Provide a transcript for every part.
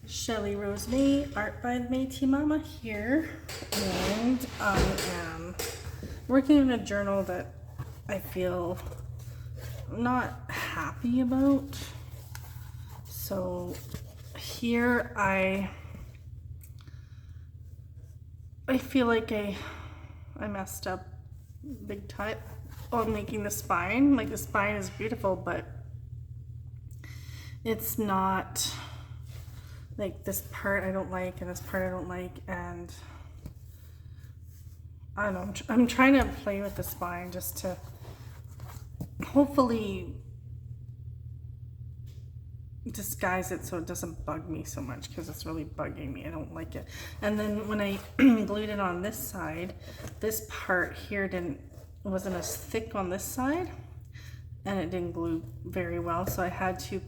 Shelly Rose May, Art by Métis Mama here, and I am working in a journal that I feel not happy about. So here I feel like I messed up big time on making the spine. Like, the spine is beautiful, but it's not like this part I don't like and this part I don't like, and I don't know, I'm trying to play with the spine just to hopefully disguise it so it doesn't bug me so much, because it's really bugging me. I don't like it. And then when I glued it on this side, this part here wasn't as thick on this side, and it didn't glue very well, so I had to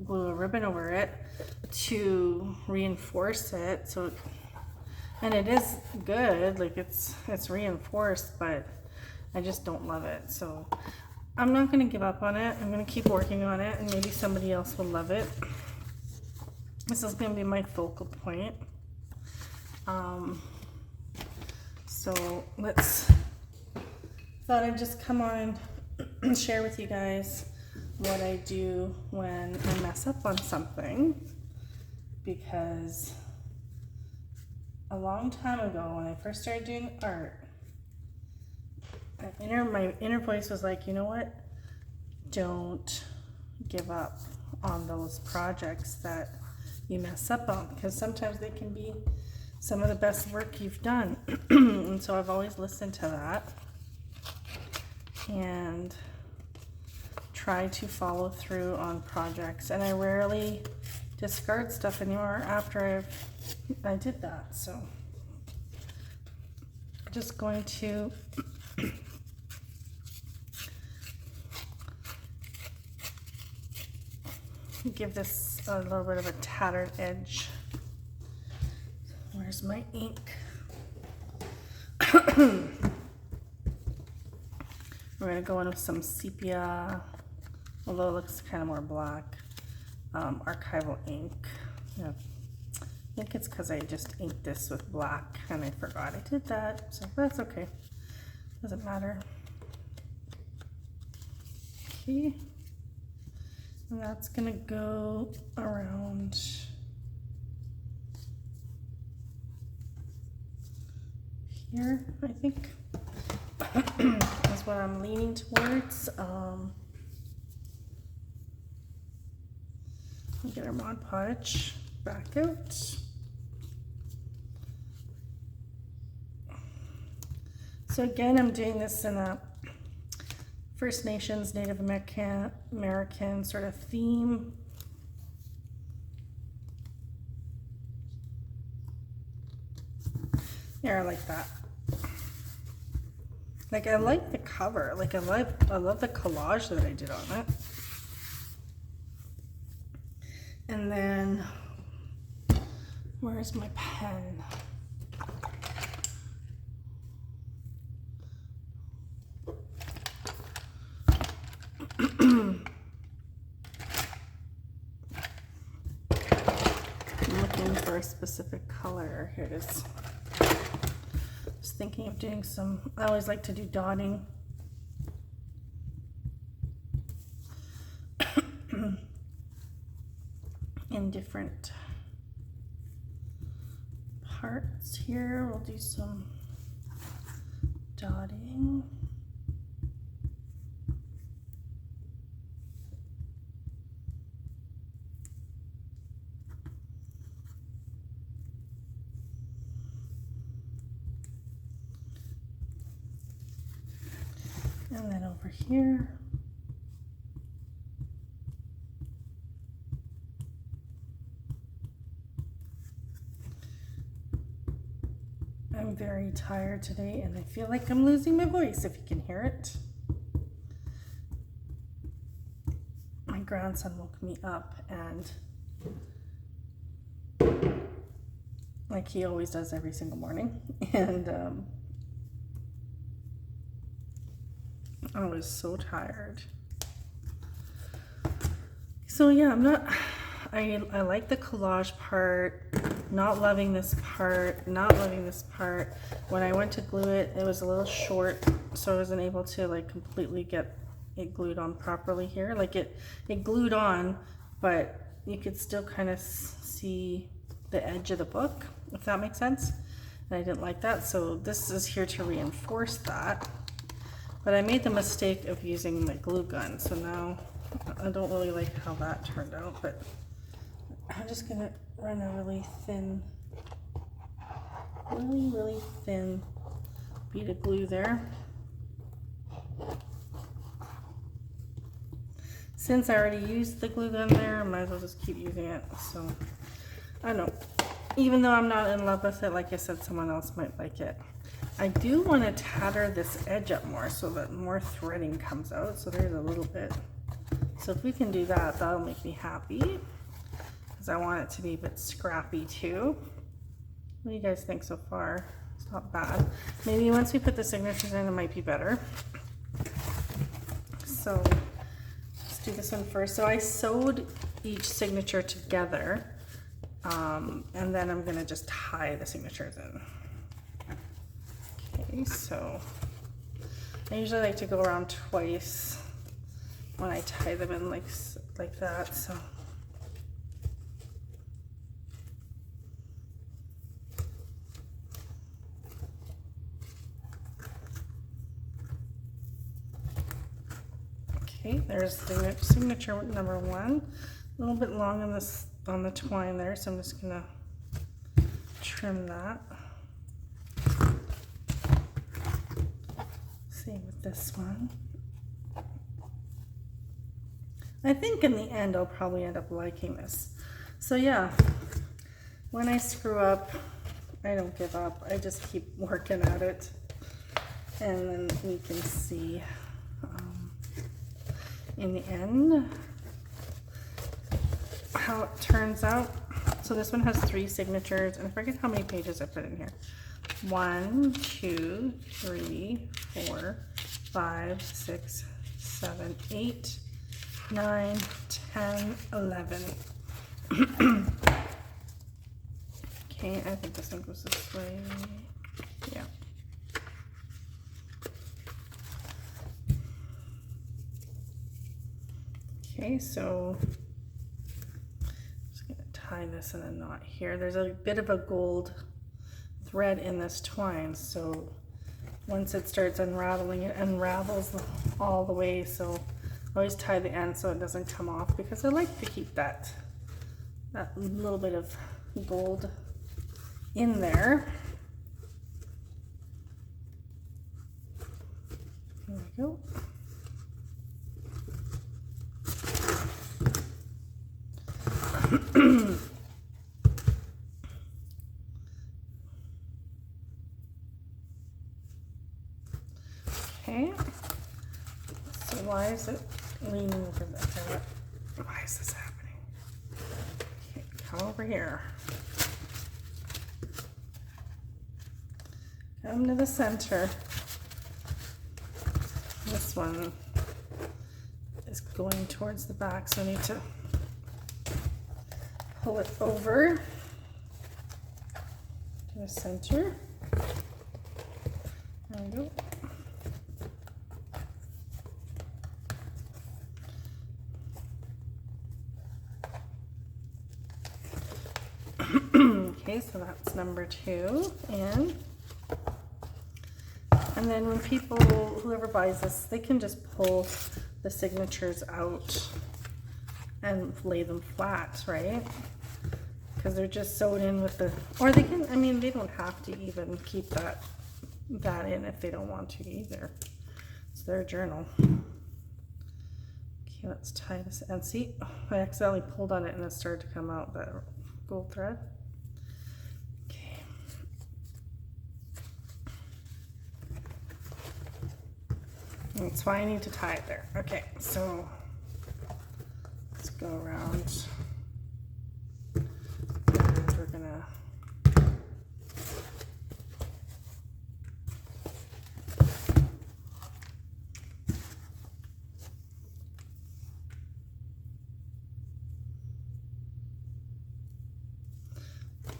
glue a ribbon over it to reinforce it. So, and it is good, like it's reinforced, but I just don't love it. So I'm not going to give up on it. I'm going to keep working on it, and maybe somebody else will love it. This is going to be my focal point. So thought I'd just come on and share with you guys what I do when I mess up on something, because a long time ago when I first started doing art, my inner voice was like, you know what, don't give up on those projects that you mess up on, because sometimes they can be some of the best work you've done. And so I've always listened to that and try to follow through on projects, and I rarely discard stuff anymore after I did that. So I'm just going to give this a little bit of a tattered edge. Where's my ink? We're going to go in with some sepia, although it looks kind of more black, archival ink. Yeah. I think it's because I just inked this with black and I forgot I did that, so that's okay. Doesn't matter. Okay. And that's going to go around here, I think. That's what I'm leaning towards. Get our Mod Podge back out. So again, I'm doing this in a First Nations, Native American sort of theme. Yeah, I like that. Like, I like the cover. Like, I love the collage that I did on it. And then, where's my pen? I'm looking for a specific color. Here it is. Just thinking of doing some, I always like to do dotting. In different parts here. We'll do some dotting. And then over here. I'm very tired today, and I feel like I'm losing my voice, if you can hear it. My grandson woke me up, and like he always does every single morning, and I was so tired. So yeah, I like the collage part, not loving this part, not loving this part. When I went to glue it, it was a little short, so I wasn't able to like completely get it glued on properly here. Like it glued on, but you could still kind of see the edge of the book, if that makes sense. And I didn't like that, so this is here to reinforce that. But I made the mistake of using my glue gun, so now I don't really like how that turned out, but I'm just gonna run a really thin bead of glue there. Since I already used the glue gun there, I might as well just keep using it. So I don't know, even though I'm not in love with it, like I said, someone else might like it. I do want to tatter this edge up more so that more threading comes out. So there's a little bit. So if we can do that, that'll make me happy, because I want it to be a bit scrappy too. What do you guys think so far? It's not bad. Maybe once we put the signatures in, it might be better. So let's do this one first. So I sewed each signature together, and then I'm gonna just tie the signatures in. Okay, so I usually like to go around twice when I tie them in like that. So okay, there's the signature number one. A little bit long on the twine there, so I'm just gonna trim that. Same with this one. I think in the end I'll probably end up liking this. So yeah, when I screw up, I don't give up. I just keep working at it, and then you can see in the end how it turns out. So this one has 3 signatures, and I forget how many pages I put in here. 1, 2, 3, 4, 5, 6, 7, 8, 9, 10, 11. Okay, I think this one goes this way. Yeah. Okay, so I'm just gonna tie this in a knot here. There's a bit of a gold thread in this twine, so once it starts unraveling, it unravels all the way. So I always tie the end so it doesn't come off, because I like to keep that little bit of gold in there. There we go. Okay, so why is it leaning over there? Why is this happening? Okay, come over here. Come to the center. This one is going towards the back, so I need to pull it over to the center. There we go. Okay, so that's number 2, and then when people, whoever buys this, they can just pull the signatures out and lay them flat, right? Because they're just sewed in with the, or they can, I mean, they don't have to even keep that in if they don't want to either. It's their journal. Okay, let's tie this, and see, I accidentally pulled on it and it started to come out, the gold thread. Okay. That's why I need to tie it there. Okay, so let's go around, and we're gonna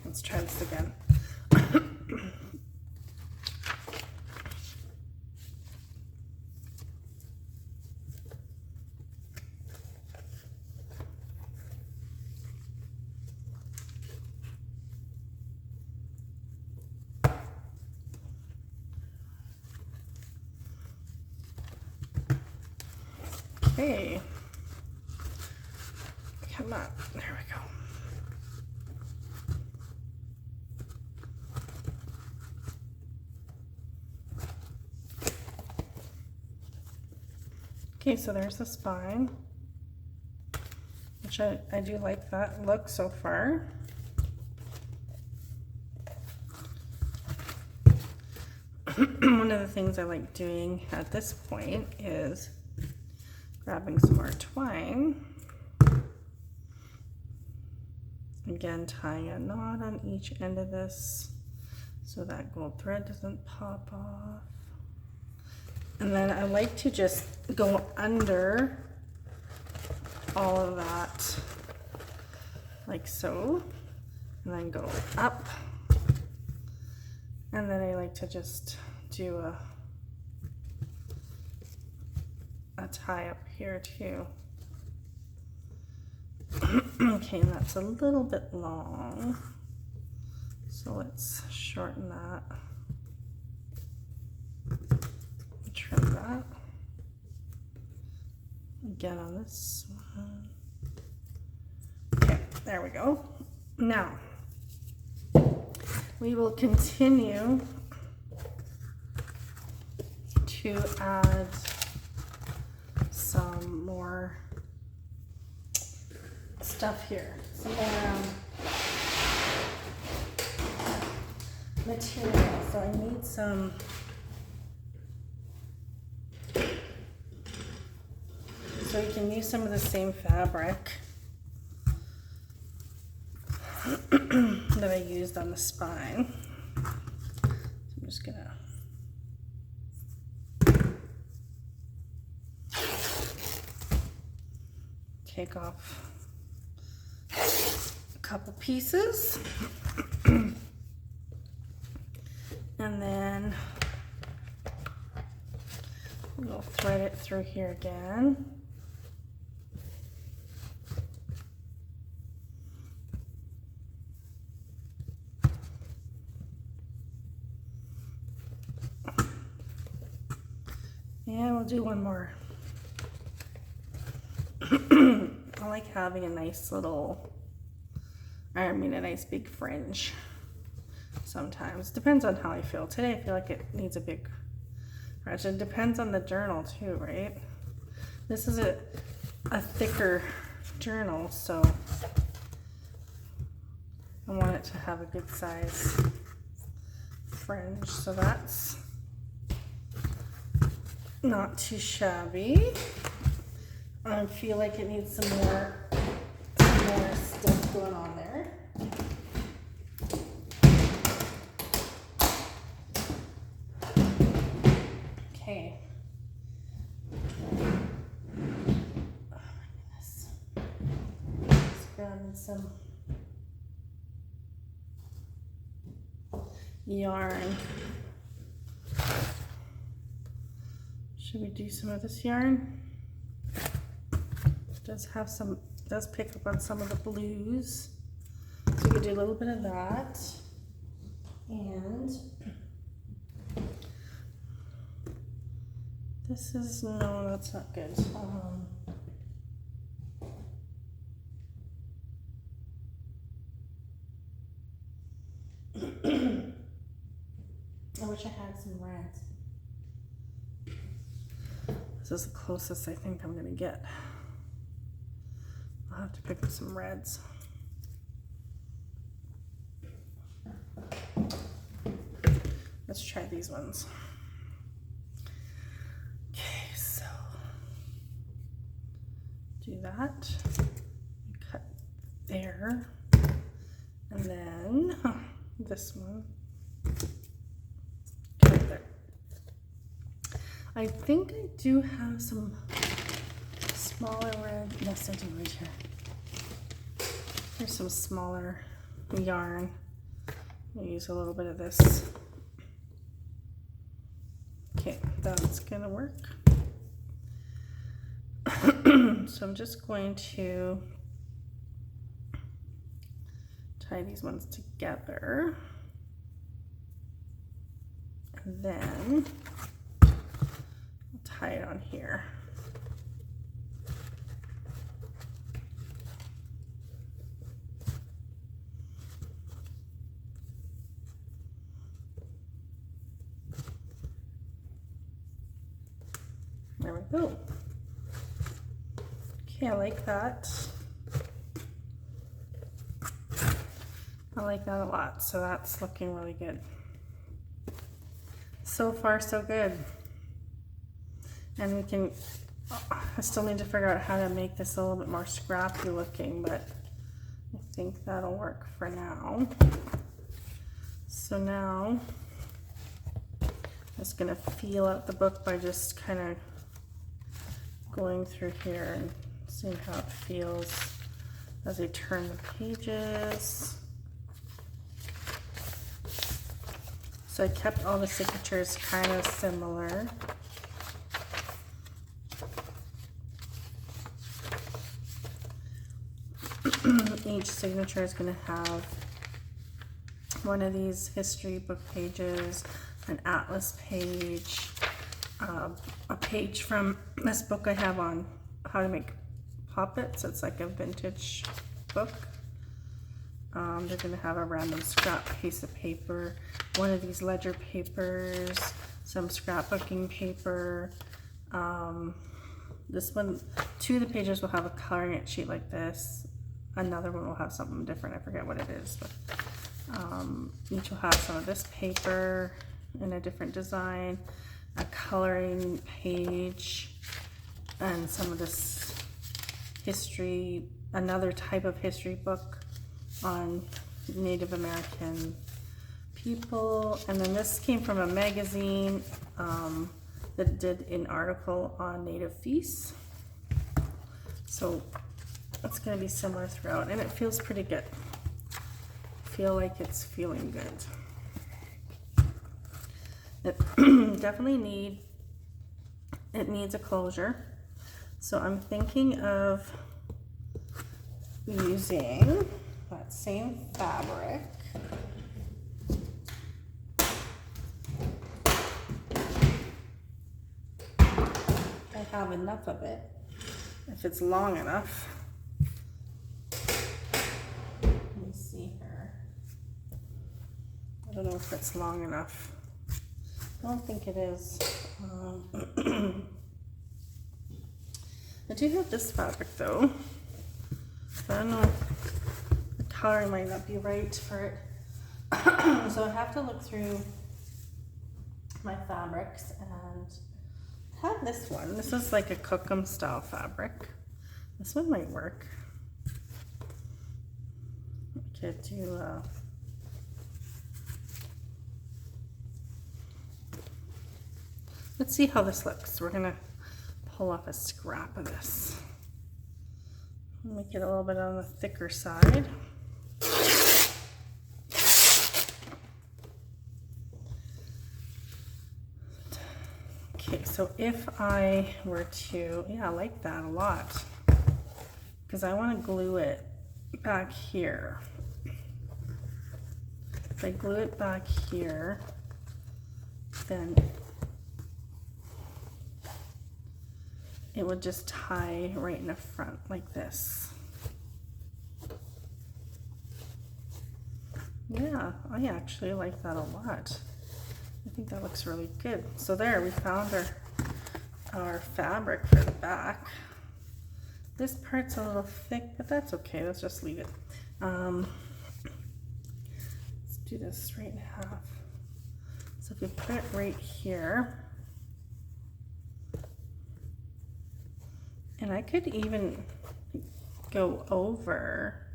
Let's try this again. Okay. Come on. There we go. Okay, so there's the spine, which I do like that look so far. One of the things I like doing at this point is grabbing some more twine. Again, tying a knot on each end of this so that gold thread doesn't pop off. And then I like to just go under all of that, like so, and then go up. And then I like to just do a tie up here too. Okay, and that's a little bit long, so let's shorten that. Trim that. Again on this one. Okay, there we go. Now, we will continue to add some more stuff here, some more material. So I need some so you can use some of the same fabric that I used on the spine. So I'm just gonna take off a couple pieces and then we'll thread it through here again. And we'll do one more. I like having a nice little, a nice big fringe sometimes. Depends on how I feel. Today I feel like it needs a big fringe. It depends on the journal too, right? This is a thicker journal, so I want it to have a good size fringe. So that's not too shabby. I feel like it needs some more stuff going on there. Okay. Oh my goodness. Just grabbing some yarn. Should we do some of this yarn? Does pick up on some of the blues. So we could do a little bit of that. And this is, no, that's not good. I wish I had some reds. This is the closest I think I'm gonna get. I'll have to pick up some reds. Let's try these ones. Okay, so do that. Cut there. And then this one. Cut there. I think I do have some smaller red. Yes, I do right here. Here's some smaller yarn I'll use a little bit of this. Okay, that's gonna work. So I'm just going to tie these ones together. And then I'll tie it on here. There we go. Okay, I like that. I like that a lot. So that's looking really good. So far, so good. And we can, I still need to figure out how to make this a little bit more scrappy looking, but I think that'll work for now. So now, I'm just gonna feel out the book by just kind of going through here and seeing how it feels as I turn the pages. So I kept all the signatures kind of similar. Each signature is going to have one of these history book pages, an atlas page, a page from this book I have on how to make poppets. It's like a vintage book. They're going to have a random scrap piece of paper, one of these ledger papers, some scrapbooking paper. This one, two of the pages will have a coloring sheet like this. Another one will have something different. I forget what it is, but each will have some of this paper in a different design, a coloring page, and some of this history, another type of history book on Native American people. And then this came from a magazine that did an article on Native feasts. So it's going to be similar throughout, and it feels pretty good. I feel like it's feeling good. It definitely needs a closure. So I'm thinking of using that same fabric. I have enough of it, if it's long enough. Let me see here. I don't know if it's long enough. I don't think it is. I do have this fabric though. I don't know. The coloring might not be right for it. So I have to look through my fabrics, and I have this one. This is like a Cookham style fabric. This one might work. I could do let's see how this looks. We're gonna pull off a scrap of this. Make it a little bit on the thicker side. Okay, so if I were to, yeah, I like that a lot, because I want to glue it back here. If I glue it back here, then it would just tie right in the front like this. Yeah, I actually like that a lot. I think that looks really good. So there, we found our fabric for the back. This part's a little thick, but that's okay. Let's just leave it. Let's do this right in half. So if you put it right here, and I could even go over,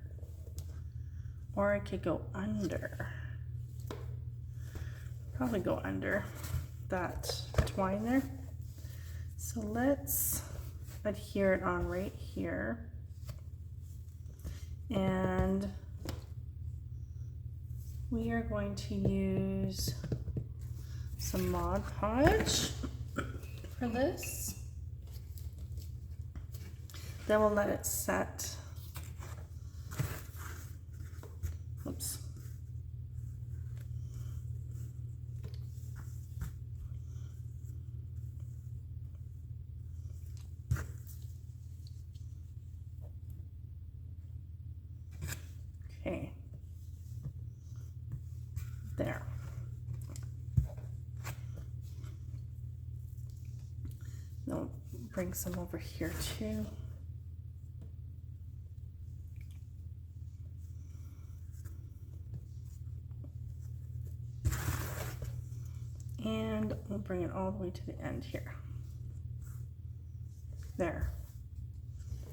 or I could go under. Probably go under that twine there. So let's adhere it on right here. we are going to use some Mod Podge for this. Then we'll let it set. Oops. Okay. There. Then we'll bring some over here too. And we'll bring it all the way to the end here. There.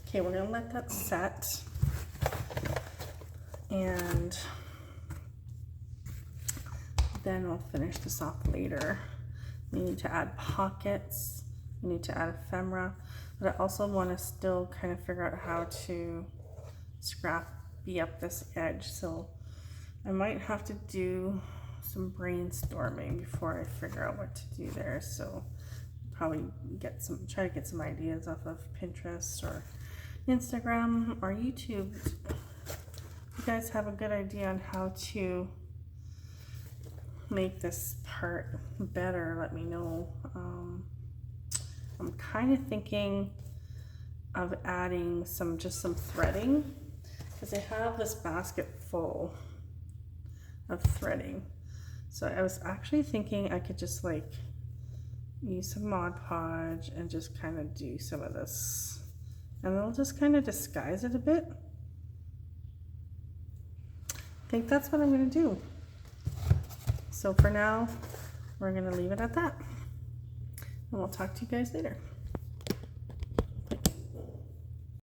Okay, we're gonna let that set. And then we'll finish this off later. We need to add pockets. We need to add ephemera. But I also want to still kind of figure out how to scrappy up this edge. So I might have to do some brainstorming before I figure out what to do there. So probably try to get some ideas off of Pinterest or Instagram or YouTube. If you guys have a good idea on how to make this part better, let me know. I'm kind of thinking of adding just some threading, because I have this basket full of threading. So I was actually thinking I could just like use some Mod Podge and just kind of do some of this, and it'll just kind of disguise it a bit. I think that's what I'm going to do. So for now, we're going to leave it at that. And we'll talk to you guys later.